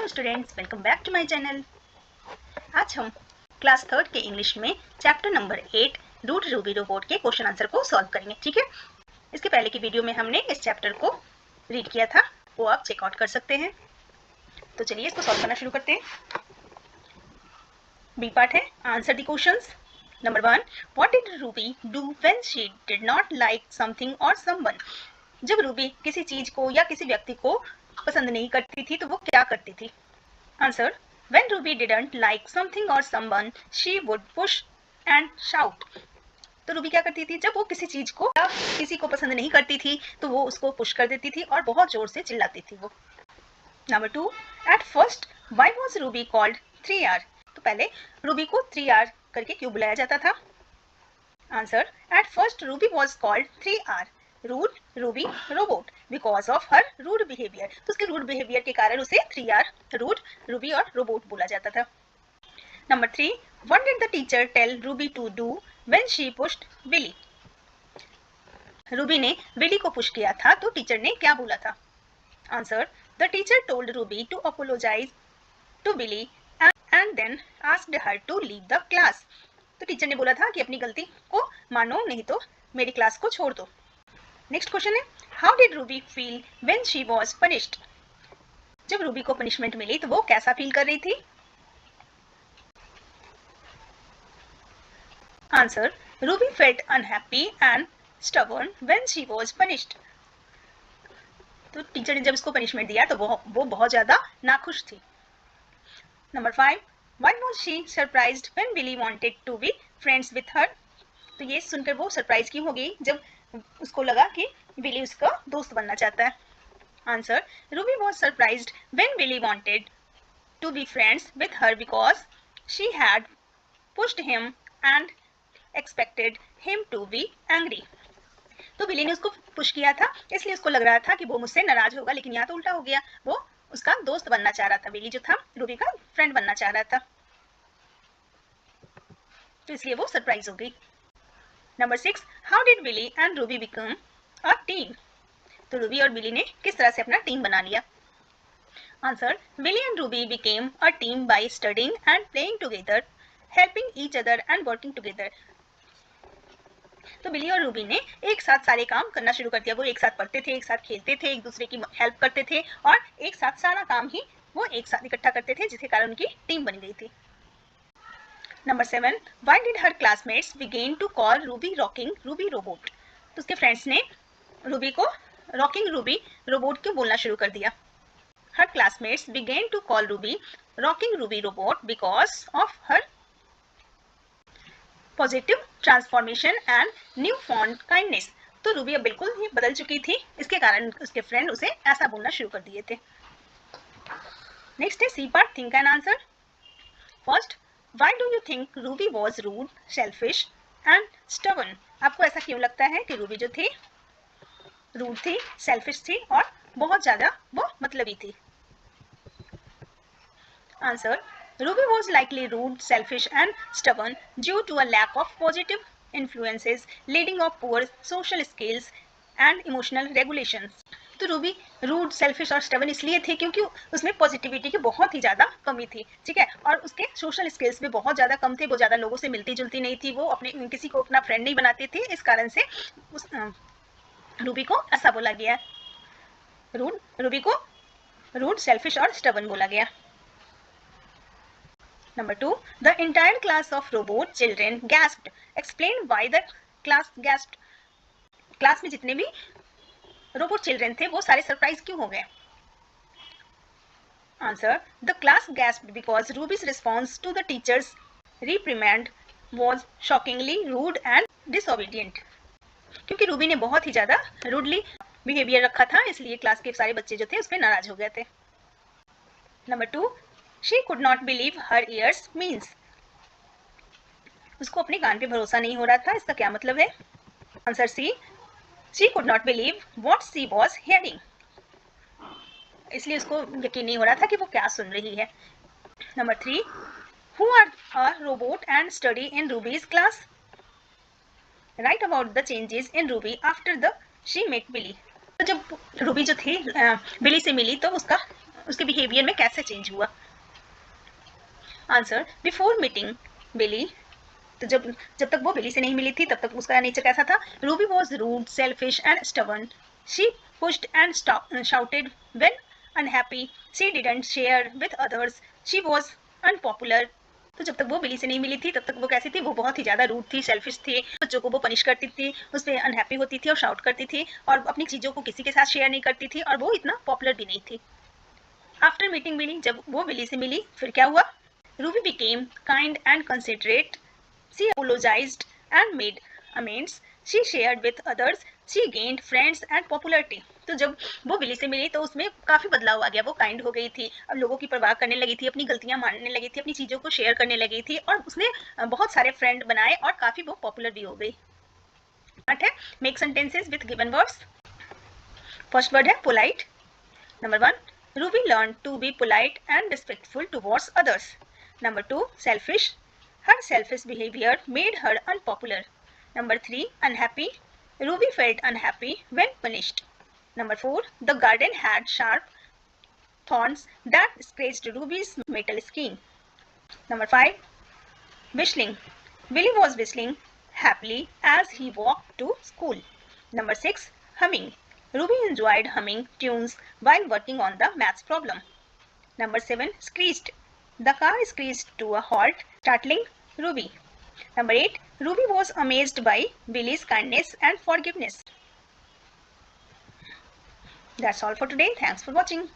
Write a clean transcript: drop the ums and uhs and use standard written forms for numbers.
Students, welcome back to my channel. आज हम class 3 के इंग्लिश में chapter number 8 rude Ruby robot के क्वेश्चन आंसर को सॉल्व करेंगे। ठीक है, इसके पहले की वीडियो में हमने इस चैप्टर को रीड किया था, वो आप चेकआउट कर सकते हैं। तो चलिए इसको सॉल्व करना शुरू करते हैं। बी पार्ट है answer the questions. Number 1, what did Ruby do when she did not like something और समवन। जब रूबी किसी चीज को या किसी व्यक्ति को पसंद नहीं करती थी तो वो क्या करती थी। Answer, when Ruby didn't like something or someone, she would push and shout. तो रूबी क्या करती थी, जब वो किसी चीज को या किसी को पसंद नहीं करती थी तो वो उसको पुश कर देती थी और बहुत जोर से चिल्लाती थी वो। Number 2, at first why was Ruby called 3R? तो पहले रूबी को 3R करके क्यों बुलाया जाता था। Answer, at first Ruby was called 3R rude Ruby robot because of her rude behaviour. तो उसके रूड बिहेवियर के कारण उसे 3R रूड रूबी और रोबोट बोला जाता था। Number 3, what did the teacher tell Ruby to do when she pushed Willy. Ruby ने विली को पुश किया था तो टीचर ने क्या बोला था। Answer, the teacher told Ruby to apologise to Willy and then asked her to leave the class. तो टीचर ने बोला था कि अपनी गलती को मानो, नहीं तो मेरी क्लास को छोड़ दो। नेक्स्ट क्वेश्चन है, how did Ruby feel when she was punished. जब रूबी को पनिशमेंट मिली तो वो कैसा फील कर रही थी। Answer, Ruby felt unhappy and stubborn when she was punished. तो टीचर ने जब इसको पनिशमेंट दिया तो वो बहुत ज्यादा नाखुश थी। Number 5, why was she surprised when Willy wanted to be friends with her. तो ये सुनकर वो सरप्राइज क्यों हो गई जब उसको लगा कि विली उसका दोस्त बनना चाहता है। Answer, Ruby was surprised when Willy wanted to be friends with her because she had pushed him and expected him to be angry. तो विली ने उसको पुश किया था इसलिए उसको लग रहा था कि वो मुझसे नाराज होगा, लेकिन यहाँ तो उल्टा हो गया, वो उसका दोस्त बनना चाह रहा था। विली जो था रूबी का फ्रेंड बनना चाह रहा था, तो इसलिए वो सरप्राइज हो गई। Number 6, how did Willy and Ruby become a team. तो रूबी और विली ने किस तरह से अपना टीम बना लिया। Answer, Willy and Ruby became a team by studying and playing together, helping each other and working together. तो विली और रूबी ने एक साथ सारे काम करना शुरू कर दिया। वो एक साथ पढ़ते थे, एक साथ खेलते थे, एक दूसरे की हेल्प करते थे और एक साथ सारा काम ही वो एक साथ इकट्ठा करते थे, जिसके कारण उनकी टीम बन गई थी। Number 7, why did her classmates begin to call Ruby rocking Ruby robot. तो उसके फ्रेंड्स ने रूबी को रॉकिंग रूबी रोबोट क्यों बोलना शुरू कर दिया। Her classmates begin to call Ruby rocking Ruby robot because of her positive transformation and newfound kindness. तो रूबी अब बिल्कुल ही बदल चुकी थी, इसके कारण उसके फ्रेंड उसे ऐसा बोलना शुरू कर दिए थे। नेक्स्ट है C part, think and answer. First, why do you think Ruby was rude, selfish and stubborn. आपको ऐसा क्यों लगता है कि रूबी जो थी रूड थी, सेल्फिश थी और बहुत ज्यादा वो मतलबी थी। Answer, Ruby was likely rude, selfish and stubborn due to a lack of positive influences leading of poor social skills and emotional regulations. तो रूबी रूड, सेल्फिश और स्टबर्न इसलिए थे क्योंकि उसमें पॉजिटिविटी की बहुत ही ज्यादा कमी थी, ठीक है, और उसके सोशल स्किल्स भी बहुत ज्यादा कम थे। वो ज्यादा लोगों से मिलती जुलती नहीं थी, वो अपने किसी को अपना फ्रेंड नहीं बनाती थी, इस कारण से रूबी को ऐसा बोला गया। रूबी को रूड, सेल्फिश और स्टबर्न बोला गया। Number 2, the entire class of robot children gasped. Explain why the class gasped. Class में जितने भी रोबोट चिल्ड्रन थे वो सारे सरप्राइज क्यों हो गए। Answer, the class gasped because Ruby's response to the teacher's reprimand was shockingly rude and disobedient. क्योंकि रूबी ने बहुत ही ज्यादा रूडली बिहेवियर रखा था, इसलिए क्लास के सारे बच्चे जो थे उस पर नाराज हो गए थे। Number 2, she could not believe her ears means. उसको अपने कान पे भरोसा नहीं हो रहा था, इसका क्या मतलब है। Answer C, she could not believe what she was hearing. इसलिए उसको यकीन नहीं हो रहा था कि वो क्या सुन रही है। Number 3, who are a robot and study in Ruby's class? Write about the changes in Ruby after the she met Billy. तो जब रूबी जो थी बिली से मिली तो उसका उसके बिहेवियर में कैसे चेंज हुआ। आंसर, बिफोर मीटिंग बिली, तो जब तक वो बिली से नहीं मिली थी तब तक उसका नेचर कैसा था। Ruby was rude, selfish and stubborn. She pushed and shouted when unhappy. She didn't share with others. She was unpopular. तो जब तक वो बिली से नहीं मिली थी तब तक वो कैसी थी, वो बहुत ही ज़्यादा रूड थी, सेल्फिश थी, बच्चों को वो पनिश करती थी, उस पर अनहैप्पी होती थी और शाउट करती थी और अपनी चीज़ों को किसी के साथ शेयर नहीं करती थी और वो इतना पॉपुलर भी नहीं थी। आफ्टर मीटिंग बिली, जब वो बिली से मिली फिर क्या हुआ। Ruby became kind and considerate. She apologized and made amends. She shared with others. She gained friends and popularity. तो जब वो बिली से मिली तो उसमें काफ़ी बदलाव आ गया, वो काइंड हो गई थी, अब लोगों की परवाह करने लगी थी, अपनी गलतियां मानने लगी थी, अपनी चीज़ों को शेयर करने लगी थी और उसने बहुत सारे फ्रेंड बनाए और काफ़ी वो पॉपुलर भी हो गई। पार्ट है make sentences with given words. First word है polite. Number 1, Ruby learned to be polite and respectful towards others. Number 2, selfish. Her selfish behavior made her unpopular. Number 3, unhappy. Ruby felt unhappy when punished. Number 4, the garden had sharp thorns that scratched Ruby's metal skin. Number 5, whistling. Billy was whistling happily as he walked to school. Number 6, humming. Ruby enjoyed humming tunes while working on the maths problem. Number 7, screeched. The car screeched to a halt, startling Ruby. Number 8, Ruby was amazed by Billy's kindness and forgiveness. That's all for today. Thanks for watching.